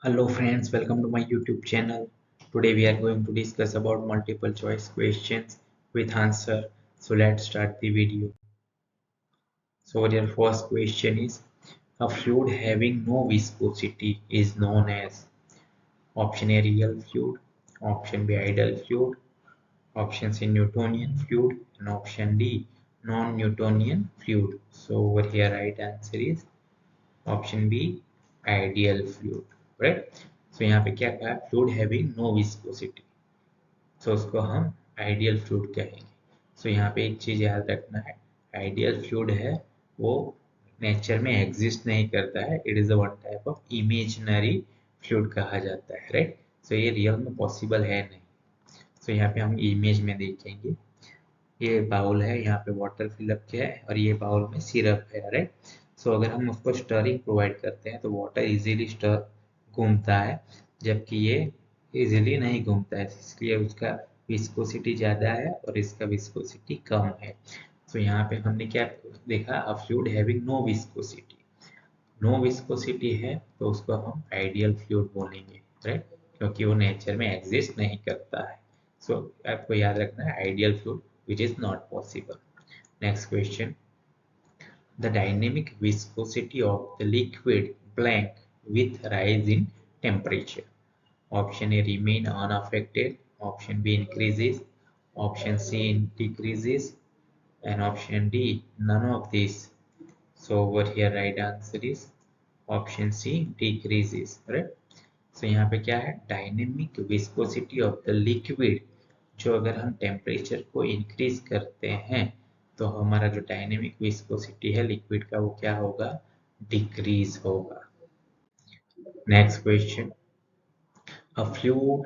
Hello friends, welcome to my YouTube channel. Today we are going to discuss about multiple choice questions with answer. So let's start the video. So your first question is, a fluid having no viscosity is known as option A real fluid, option B ideal fluid, option C Newtonian fluid, and option D non-Newtonian fluid. So over here right answer is option B ideal fluid right. So यहाँ पे क्या कहा, fluid having no viscosity, so उसको हम ideal fluid कहेंगे। सो यहाँ पे एक चीज याद रखना है, आइडियल फ्लूइड है वो नेचर में एग्जिस्ट नहीं करता है, it is one type of imaginary fluid कहा जाता है राइट। सो ये रियल में पॉसिबल है नहीं। सो यहाँ पे हम इमेज में देखेंगे, ये बाउल है, यहाँ पे वाटर फिलअप किया है और ये बाउल में सिरप है राइट। सो अगर हम उसको स्टरिंग प्रोवाइड करते हैं तो वाटर इजीली स्टर घूमता है, जबकि ये इजीली नहीं घूमता है, इसलिए उसका विस्कोसिटी ज़्यादा है और इसका विस्कोसिटी कम है। तो यहाँ पे हमने क्या देखा, a fluid having no viscosity, no viscosity है तो उसको हम आइडियल फ्लूइड बोलेंगे राइट, क्योंकि वो नेचर में एग्जिस्ट नहीं करता है। सो आपको याद रखना है ideal fluid which is not possible. Next question. The dynamic viscosity of the liquid blank with rise in temperature. Option A remain unaffected, option B increases, option C decreases, and option D none of these. So over here right answer is option C decreases, right? So यहाँ पे क्या है, dynamic viscosity of the liquid, जो अगर हम temperature को increase करते हैं तो हमारा जो डायनेमिक विस्कोसिटी है लिक्विड का वो क्या होगा, डिक्रीज होगा। Next question, a fluid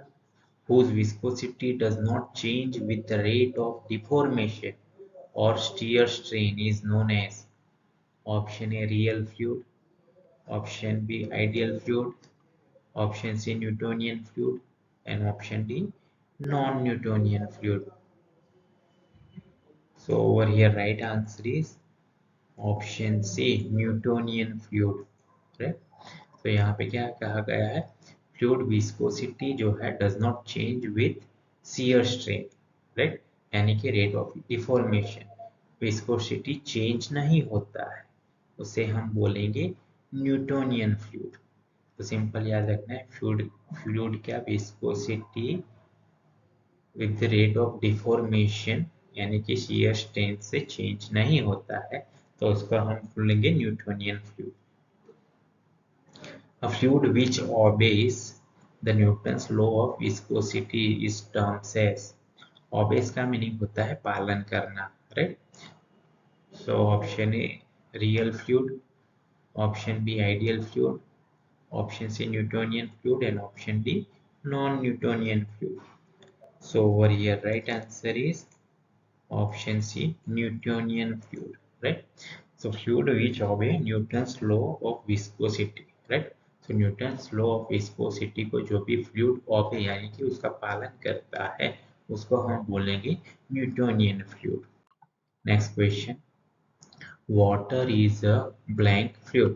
whose viscosity does not change with the rate of deformation or shear strain is known as option A real fluid, option B ideal fluid, option C Newtonian fluid, and option D non-Newtonian fluid. So over here right answer is option C Newtonian fluid, right? तो यहाँ पे क्या कहा गया है, fluid viscosity जो है does not change with shear strain right, यानी कि rate of deformation, viscosity change नहीं होता है, उसे हम बोलेंगे न्यूटोनियन फ्लूइड। तो सिंपल याद रखना है, फ्लूइड फ्लूइड क्या viscosity with the rate of deformation यानी कि शियर स्ट्रेन से चेंज नहीं होता है, तो उसको हम बोलेंगे Newtonian fluid. A fluid which obeys the Newton's law of viscosity is termed as, obeys का मीनिंग होता है पालन करना right. So option a real fluid, option B ideal fluid, option C Newtonian fluid, and option D non-Newtonian fluid. So over here right answer is option C Newtonian fluid, right? So fluid which obey Newton's law of viscosity, right? So Newton's law of viscosity को जो भी fluid obey यानी कि उसका पालन करता है उसको हम बोलेंगे Newtonian fluid. Next question, water is a blank fluid.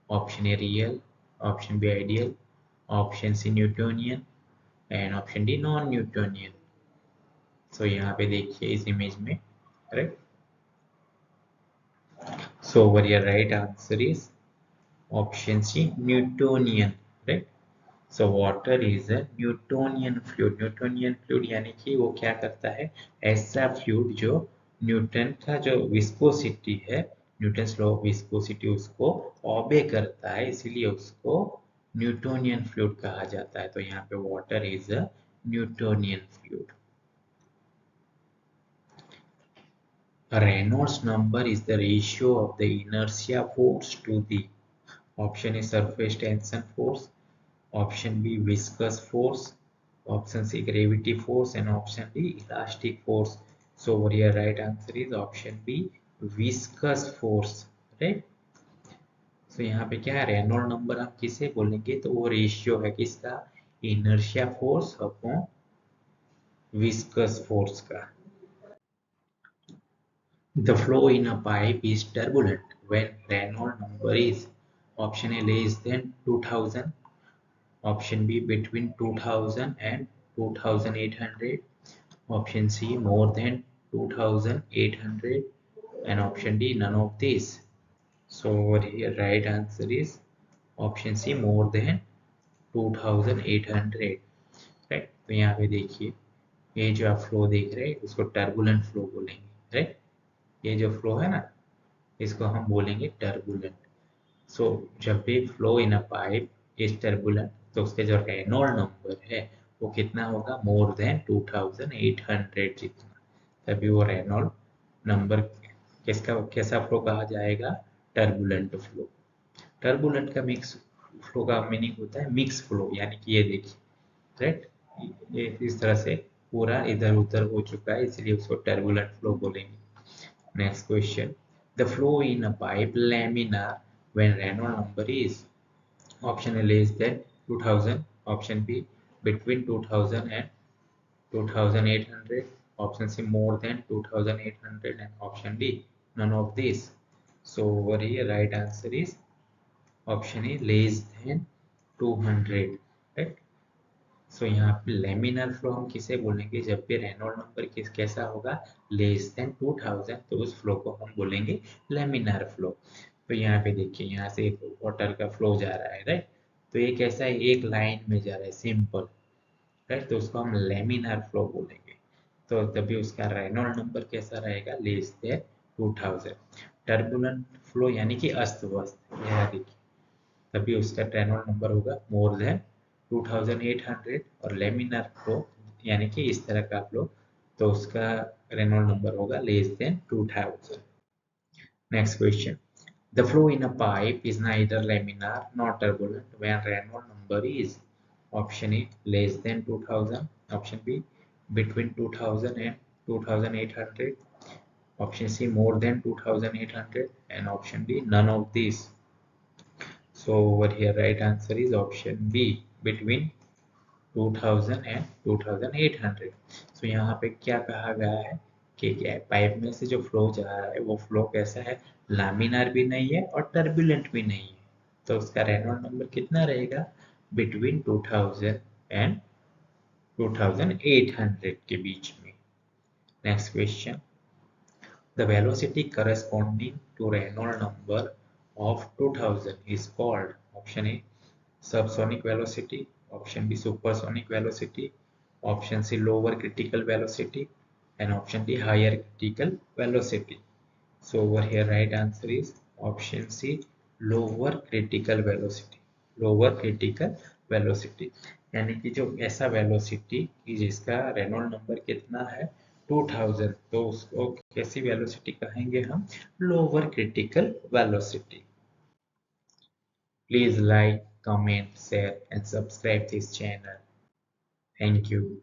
Option A real, option B ideal, option C Newtonian, and option D non-Newtonian. So यहाँ पे देखिए इस इमेज में correct. So over here right answer is option C Newtonian, right? So water is a Newtonian fluid. Newtonian fluid यानी कि वो क्या करता है, ऐसा फ्लूइड जो न्यूटन का जो विस्कोसिटी है, न्यूटन्स लॉ ऑफ विस्कोसिटी उसको ओबे करता है, इसीलिए उसको न्यूटोनियन फ्लूइड कहा जाता है। तो यहाँ पे water is a Newtonian fluid. A Reynolds number is the ratio of the inertia force to the, option A surface tension force, option B viscous force, option C gravity force, and option D elastic force. So over here right answer is option B viscous force, right? So यहाँ पे क्या है, Reynold number हम किसे बोलेंगे, तो वो ratio है किसका, inertia force upon viscous force का। The flow in a pipe is turbulent when Reynolds number is option A less than 2000, option B between 2000 and 2800, option C more than 2800, and option D none of these. So over here right answer is option C more than 2800, right. तो यहाँ पे देखिए ये जो आप flow देख रहे हैं इसको टर्बुलेंट फ्लो बोलेंगे, राइट। ये जो फ्लो है ना इसको हम बोलेंगे टर्बुलेंट। सो जब भी flow in a pipe is turbulent तो उसके जो रेनॉल्ड नंबर है वो कितना होगा, मोर देन 2800 जितना, तभी वो रेनॉल्ड नंबर किसका कैसा फ्लो कहा जाएगा, टर्बुलेंट फ्लो। टर्बुलेंट का मिक्स फ्लो का मीनिंग होता है मिक्स फ्लो, यानी कि ये देखिए, राइट, ये इस तरह से पूरा इधर उधर हो चुका है इसलिए उसको टर्बुलेंट फ्लो बोलेंगे। Next question, the flow in a pipe laminar when Reynold number is, option A less than 2000, option B between 2000 and 2800, option C more than 2800, and option D none of these. So over here right answer is option A less than 200, right। सो यहाँ पे laminar flow हम किसे बोलेंगे, जब भी Reynold number किस कैसा होगा, लेस देन 2000, तो उस फ्लो को हम बोलेंगे लेमिनर फ्लो। तो यहाँ पे देखिए यहाँ से वाटर का फ्लो जा रहा है, राइट। तो ये कैसा है, एक लाइन में जा रहा है सिंपल, राइट। तो उसको हम लेमिनर फ्लो बोलेंगे। तो तभी उसका रेनॉल्ड नंबर कैसा रहेगा, लेस देन 2000। टर्बुलेंट फ्लो यानी कि अस्त व्यस्त, यह देखिए तभी उसका रेनॉल्ड नंबर होगा मोर देन 2800, और लेमिनर फ्लो यानी कि इस तरह का फ्लो तो उसका रेनॉल्ड नंबर होगा less than 2000। Next question, the flow in a pipe is neither laminar nor turbulent when Reynolds number is, option A less than 2000, option B between 2000 and 2800, option C more than 2800, and option D none of these. So over here right answer is option B between 2000 and 2800। so यहाँ पे क्या कहा गया है कि क्या pipe में से जो फ्लो जा रहा है वो फ्लो कैसा है, लामिनार भी नहीं है और टर्बुलेंट भी नहीं है, तो उसका रेनॉल्ड नंबर कितना रहेगा, बिटवीन 2000 एंड 2800 के बीच में। Next question, the velocity corresponding to Reynolds number of 2000 is called, option A subsonic velocity, option B supersonic velocity, option C lower critical velocity, and option D higher critical velocity. So over here right answer is option C lower critical velocity, lower critical velocity, यानी कि जो ऐसा velocity कि जिसका Reynold number कितना है 2000, तो उसको कैसी वेलोसिटी कहेंगे हम, lower critical velocity. Please like, comment, share and subscribe this channel. Thank you.